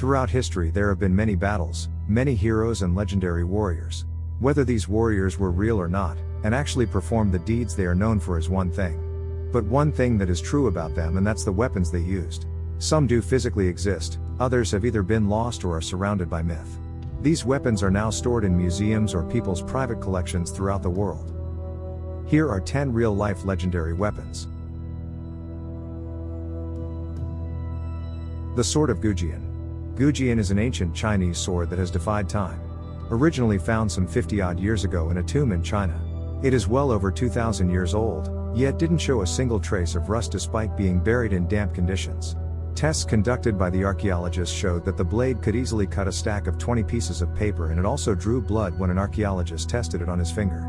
Throughout history there have been many battles, many heroes and legendary warriors. Whether these warriors were real or not, and actually performed the deeds they are known for is one thing. But one thing that is true about them, and that's the weapons they used. Some do physically exist, others have either been lost or are surrounded by myth. These weapons are now stored in museums or people's private collections throughout the world. Here are 10 real-life legendary weapons. The Sword of Gujian. Gujian is an ancient Chinese sword that has defied time. Originally found some 50-odd years ago in a tomb in China. It is well over 2,000 years old, yet didn't show a single trace of rust despite being buried in damp conditions. Tests conducted by the archaeologists showed that the blade could easily cut a stack of 20 pieces of paper, and it also drew blood when an archaeologist tested it on his finger.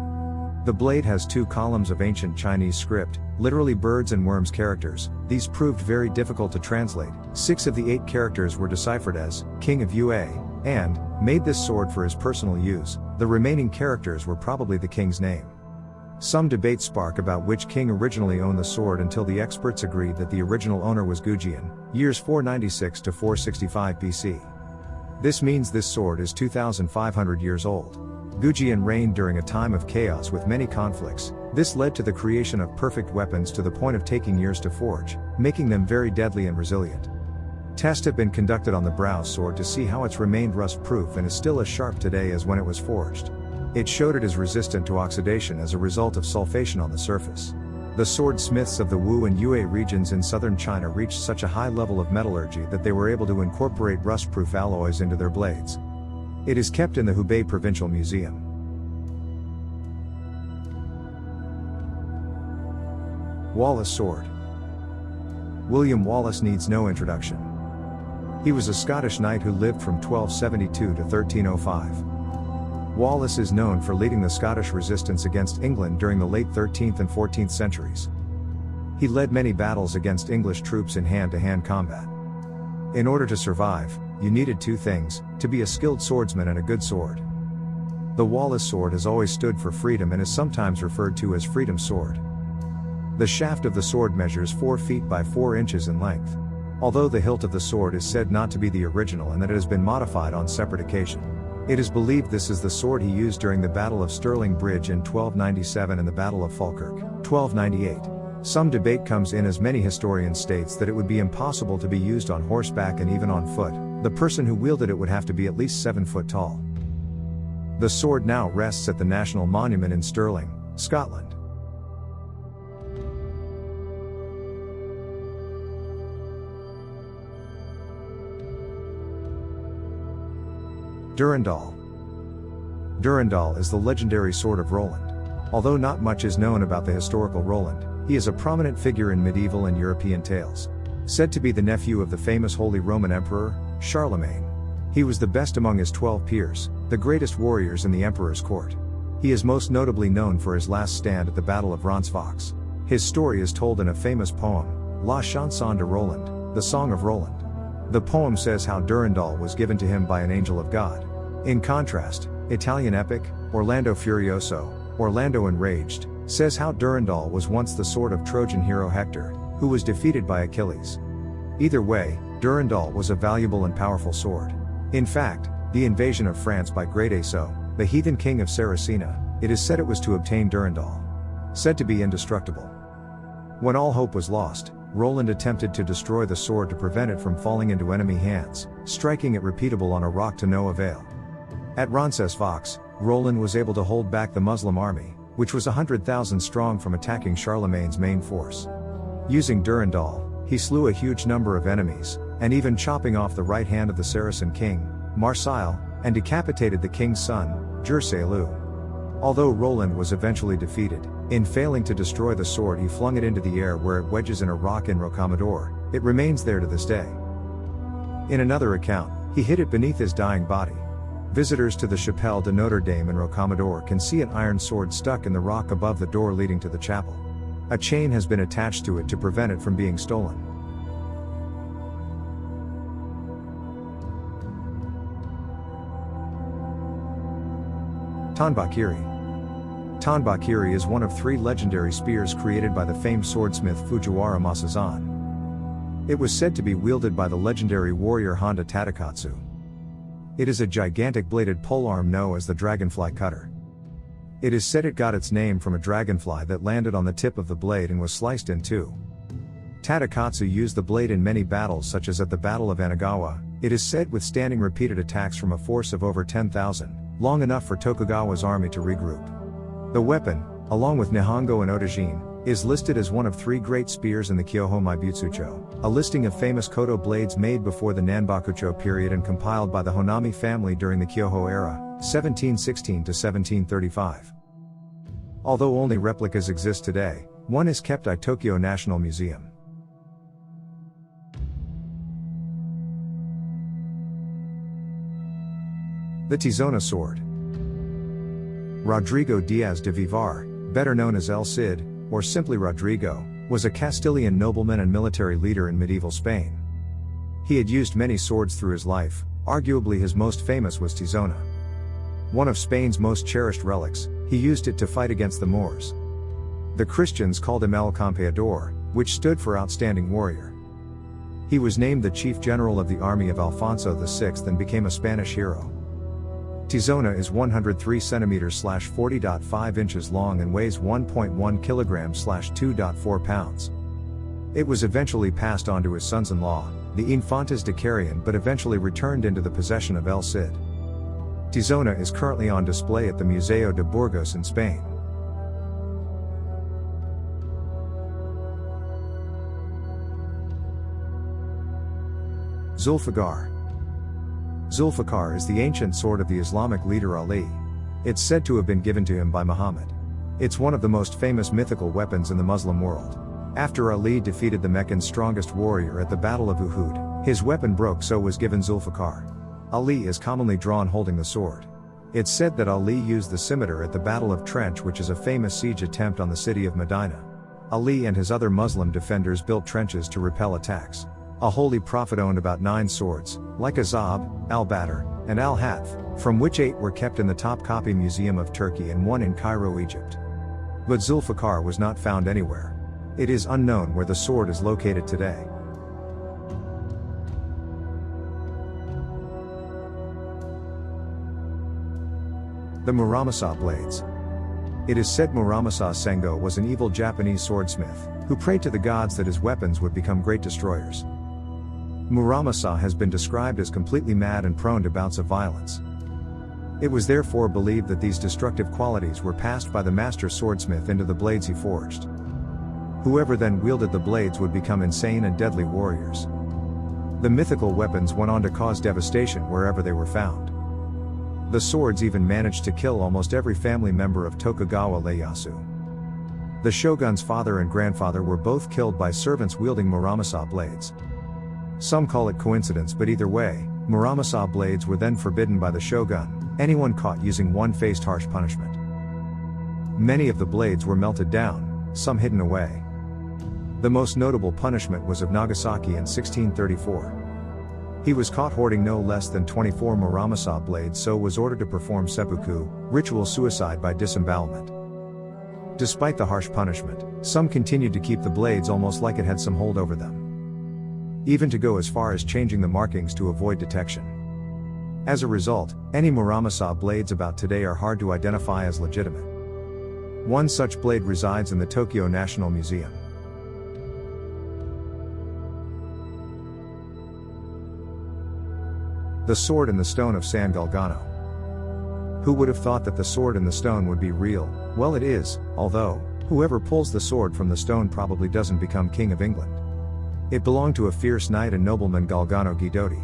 The blade has 2 columns of ancient Chinese script, literally birds and worms characters. These proved very difficult to translate. 6 of the 8 characters were deciphered as King of Yue, and made this sword for his personal use. The remaining characters were probably the king's name. Some debate spark about which king originally owned the sword, until the experts agreed that the original owner was Gujian, years 496 to 465 BC. This means this sword is 2,500 years old. Gujian reigned during a time of chaos with many conflicts. This led to the creation of perfect weapons to the point of taking years to forge, making them very deadly and resilient. Tests have been conducted on the Browse sword to see how it's remained rust-proof and is still as sharp today as when it was forged. It showed it is resistant to oxidation as a result of sulfation on the surface. The swordsmiths of the Wu and Yue regions in southern China reached such a high level of metallurgy that they were able to incorporate rust-proof alloys into their blades. It is kept in the Hubei Provincial Museum. Wallace Sword. William Wallace needs no introduction. He was a Scottish knight who lived from 1272 to 1305. Wallace is known for leading the Scottish resistance against England during the late 13th and 14th centuries. He led many battles against English troops in hand-to-hand combat. In order to survive, you needed 2 things: to be a skilled swordsman and a good sword. The Wallace sword has always stood for freedom and is sometimes referred to as Freedom Sword. The shaft of the sword measures 4 feet by 4 inches in length. Although the hilt of the sword is said not to be the original and that it has been modified on separate occasion. It is believed this is the sword he used during the Battle of Stirling Bridge in 1297 and the Battle of Falkirk, 1298. Some debate comes in as many historians states that it would be impossible to be used on horseback and even on foot. The person who wielded it would have to be at least 7 foot tall. The sword now rests at the National Monument in Stirling, Scotland. Durandal. Durandal is the legendary sword of Roland. Although not much is known about the historical Roland, he is a prominent figure in medieval and European tales. Said to be the nephew of the famous Holy Roman Emperor, Charlemagne. He was the best among his 12 peers, the greatest warriors in the emperor's court. He is most notably known for his last stand at the Battle of Roncesvalles. His story is told in a famous poem, La Chanson de Roland, the Song of Roland. The poem says how Durandal was given to him by an angel of God. In contrast, Italian epic, Orlando Furioso, Orlando Enraged, says how Durandal was once the sword of Trojan hero Hector, who was defeated by Achilles. Either way, Durandal was a valuable and powerful sword. In fact, the invasion of France by Great Aso, the heathen king of Saracenia, it is said it was to obtain Durandal. Said to be indestructible. When all hope was lost, Roland attempted to destroy the sword to prevent it from falling into enemy hands, striking it repeatable on a rock to no avail. At Roncesvalles, Roland was able to hold back the Muslim army, which was 100,000 strong, from attacking Charlemagne's main force. Using Durandal, he slew a huge number of enemies, and even chopping off the right hand of the Saracen king, Marsil, and decapitated the king's son, Gerselu. Although Roland was eventually defeated, in failing to destroy the sword he flung it into the air where it wedges in a rock in Rocamadour. It remains there to this day. In another account, he hid it beneath his dying body. Visitors to the Chapelle de Notre Dame in Rocamadour can see an iron sword stuck in the rock above the door leading to the chapel. A chain has been attached to it to prevent it from being stolen. Tanbakiri. Tanbakiri is one of 3 legendary spears created by the famed swordsmith Fujiwara Masazan. It was said to be wielded by the legendary warrior Honda Tadakatsu. It is a gigantic bladed polearm known as the dragonfly cutter. It is said it got its name from a dragonfly that landed on the tip of the blade and was sliced in two. Tadakatsu used the blade in many battles such as at the Battle of Anagawa, it is said withstanding repeated attacks from a force of over 10,000, long enough for Tokugawa's army to regroup. The weapon, along with Nihongo and Otojin, is listed as one of 3 great spears in the Kyoho Maibutsucho, a listing of famous koto blades made before the Nanbakucho period and compiled by the Honami family during the Kyoho era, 1716 to 1735. Although only replicas exist today, one is kept at Tokyo National Museum. The Tizona sword. Rodrigo Diaz de Vivar, better known as El Cid, or simply Rodrigo, was a Castilian nobleman and military leader in medieval Spain. He had used many swords through his life, arguably his most famous was Tizona. One of Spain's most cherished relics, he used it to fight against the Moors. The Christians called him El Campeador, which stood for outstanding warrior. He was named the chief general of the army of Alfonso VI and became a Spanish hero. Tizona is 103 cm / 40.5 inches long and weighs 1.1 kg / 2.4 pounds. It was eventually passed on to his sons-in-law, the Infantes de Carrion, but eventually returned into the possession of El Cid. Tizona is currently on display at the Museo de Burgos in Spain. Zulfiqar. Zulfiqar is the ancient sword of the Islamic leader Ali. It's said to have been given to him by Muhammad. It's one of the most famous mythical weapons in the Muslim world. After Ali defeated the Meccan's strongest warrior at the Battle of Uhud, his weapon broke, so was given Zulfiqar. Ali is commonly drawn holding the sword. It's said that Ali used the scimitar at the Battle of Trench, which is a famous siege attempt on the city of Medina. Ali and his other Muslim defenders built trenches to repel attacks. A holy prophet owned about 9 swords, like Azab, al-Badr, and al-Hatf, from which 8 were kept in the Topkapi Museum of Turkey and 1 in Cairo, Egypt. But Zulfiqar was not found anywhere. It is unknown where the sword is located today. The Muramasa blades. It is said Muramasa Sengo was an evil Japanese swordsmith, who prayed to the gods that his weapons would become great destroyers. Muramasa has been described as completely mad and prone to bouts of violence. It was therefore believed that these destructive qualities were passed by the master swordsmith into the blades he forged. Whoever then wielded the blades would become insane and deadly warriors. The mythical weapons went on to cause devastation wherever they were found. The swords even managed to kill almost every family member of Tokugawa Ieyasu. The shogun's father and grandfather were both killed by servants wielding Muramasa blades. Some call it coincidence, but either way, Muramasa blades were then forbidden by the shogun, anyone caught using one faced harsh punishment. Many of the blades were melted down, some hidden away. The most notable punishment was of Nagasaki in 1634. He was caught hoarding no less than 24 Muramasa blades, so was ordered to perform seppuku, ritual suicide by disembowelment. Despite the harsh punishment, some continued to keep the blades almost like it had some hold over them. Even to go as far as changing the markings to avoid detection. As a result, any Muramasa blades about today are hard to identify as legitimate. One such blade resides in the Tokyo National Museum. The sword and the stone of San Galgano. Who would have thought that the sword and the stone would be real? Well, it is, although, whoever pulls the sword from the stone probably doesn't become King of England. It belonged to a fierce knight and nobleman, Galgano Guidotti.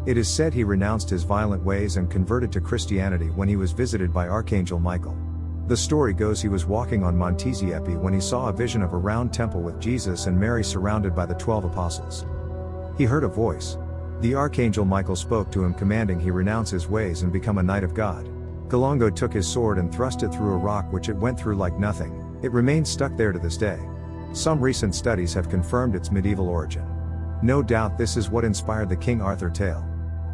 It is said he renounced his violent ways and converted to Christianity when he was visited by Archangel Michael. The story goes he was walking on Montesiepi when he saw a vision of a round temple with Jesus and Mary surrounded by the 12 apostles. He heard a voice. The Archangel Michael spoke to him, commanding he renounce his ways and become a knight of God. Galgano took his sword and thrust it through a rock, which it went through like nothing. It remains stuck there to this day. Some recent studies have confirmed its medieval origin. No doubt this is what inspired the King Arthur tale.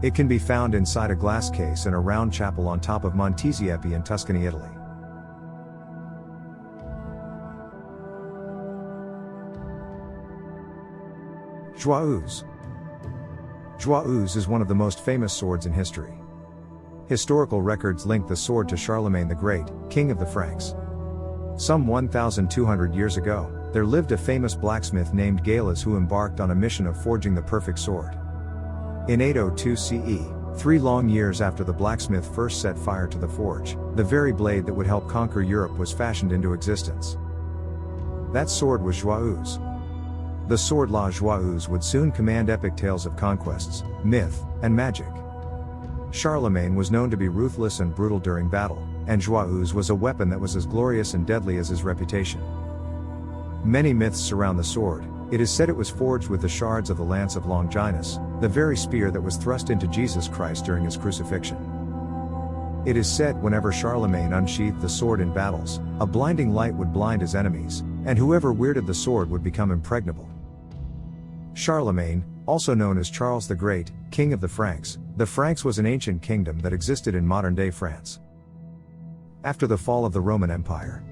It can be found inside a glass case in a round chapel on top of Montesiepi in Tuscany, Italy. Joyeuse. Joyeuse is one of the most famous swords in history. Historical records link the sword to Charlemagne the Great, king of the Franks. Some 1,200 years ago, there lived a famous blacksmith named Galus who embarked on a mission of forging the perfect sword. In 802 CE, 3 long years after the blacksmith first set fire to the forge, the very blade that would help conquer Europe was fashioned into existence. That sword was Joyeuse. The sword La Joyeuse would soon command epic tales of conquests, myth, and magic. Charlemagne was known to be ruthless and brutal during battle, and Joyeuse was a weapon that was as glorious and deadly as his reputation. Many myths surround the sword. It is said it was forged with the shards of the lance of Longinus, the very spear that was thrust into Jesus Christ during his crucifixion. It is said whenever Charlemagne unsheathed the sword in battles, a blinding light would blind his enemies, and whoever wielded the sword would become impregnable. Charlemagne, also known as Charles the Great, king of the Franks was an ancient kingdom that existed in modern-day France. After the fall of the Roman Empire,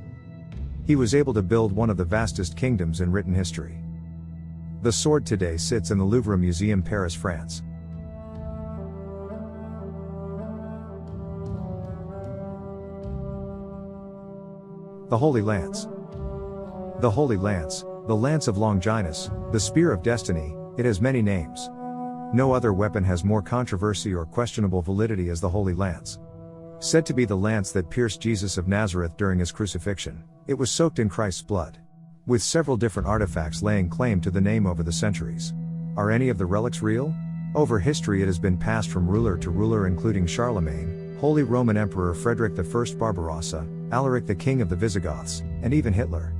he was able to build one of the vastest kingdoms in written history. The sword today sits in the Louvre Museum, Paris, France. The Holy Lance. The Holy Lance, the Lance of Longinus, the Spear of Destiny, it has many names. No other weapon has more controversy or questionable validity as the Holy Lance. Said to be the lance that pierced Jesus of Nazareth during his crucifixion, it was soaked in Christ's blood, with several different artifacts laying claim to the name over the centuries. Are any of the relics real? Over history it has been passed from ruler to ruler, including Charlemagne, Holy Roman Emperor Frederick I Barbarossa, Alaric the King of the Visigoths, and even Hitler.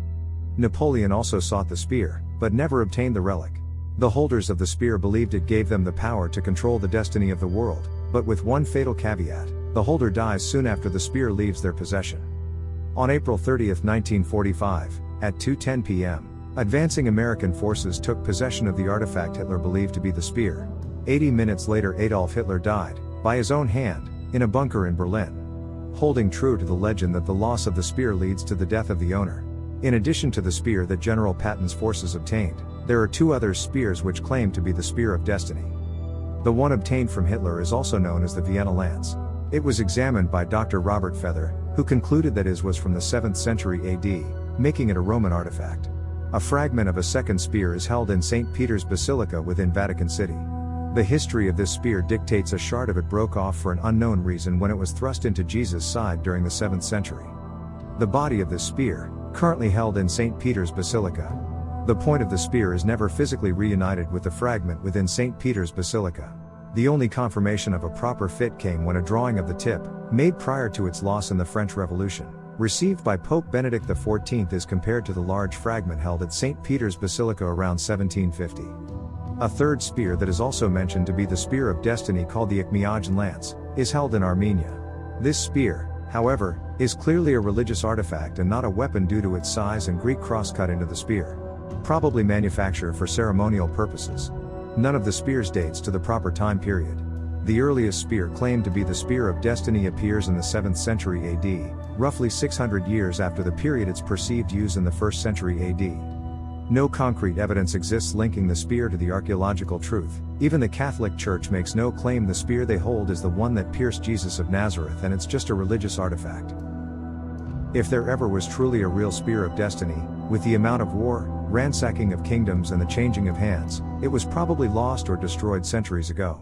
Napoleon also sought the spear, but never obtained the relic. The holders of the spear believed it gave them the power to control the destiny of the world, but with one fatal caveat: the holder dies soon after the spear leaves their possession. On April 30, 1945, at 2:10 p.m., advancing American forces took possession of the artifact Hitler believed to be the spear. 80 minutes later, Adolf Hitler died, by his own hand, in a bunker in Berlin. Holding true to the legend that the loss of the spear leads to the death of the owner. In addition to the spear that General Patton's forces obtained, there are 2 other spears which claim to be the Spear of Destiny. The one obtained from Hitler is also known as the Vienna Lance. It was examined by Dr. Robert Feather, who concluded that his was from the 7th century AD, making it a Roman artifact. A fragment of a second spear is held in St. Peter's Basilica within Vatican City. The history of this spear dictates a shard of it broke off for an unknown reason when it was thrust into Jesus' side during the 7th century. The body of this spear, currently held in St. Peter's Basilica. The point of the spear is never physically reunited with the fragment within St. Peter's Basilica. The only confirmation of a proper fit came when a drawing of the tip, made prior to its loss in the French Revolution, received by Pope Benedict XIV, is compared to the large fragment held at St. Peter's Basilica around 1750. A third spear that is also mentioned to be the Spear of Destiny, called the Ichmiajan Lance, is held in Armenia. This spear, however, is clearly a religious artifact and not a weapon due to its size and Greek cross cut into the spear. Probably manufactured for ceremonial purposes. None of the spears dates to the proper time period. The earliest spear claimed to be the Spear of Destiny appears in the 7th century AD, roughly 600 years after the period its perceived use in the 1st century AD. No concrete evidence exists linking the spear to the archaeological truth. Even the Catholic Church makes no claim the spear they hold is the one that pierced Jesus of Nazareth, and it's just a religious artifact. If there ever was truly a real Spear of Destiny, with the amount of war, ransacking of kingdoms and the changing of hands, it was probably lost or destroyed centuries ago.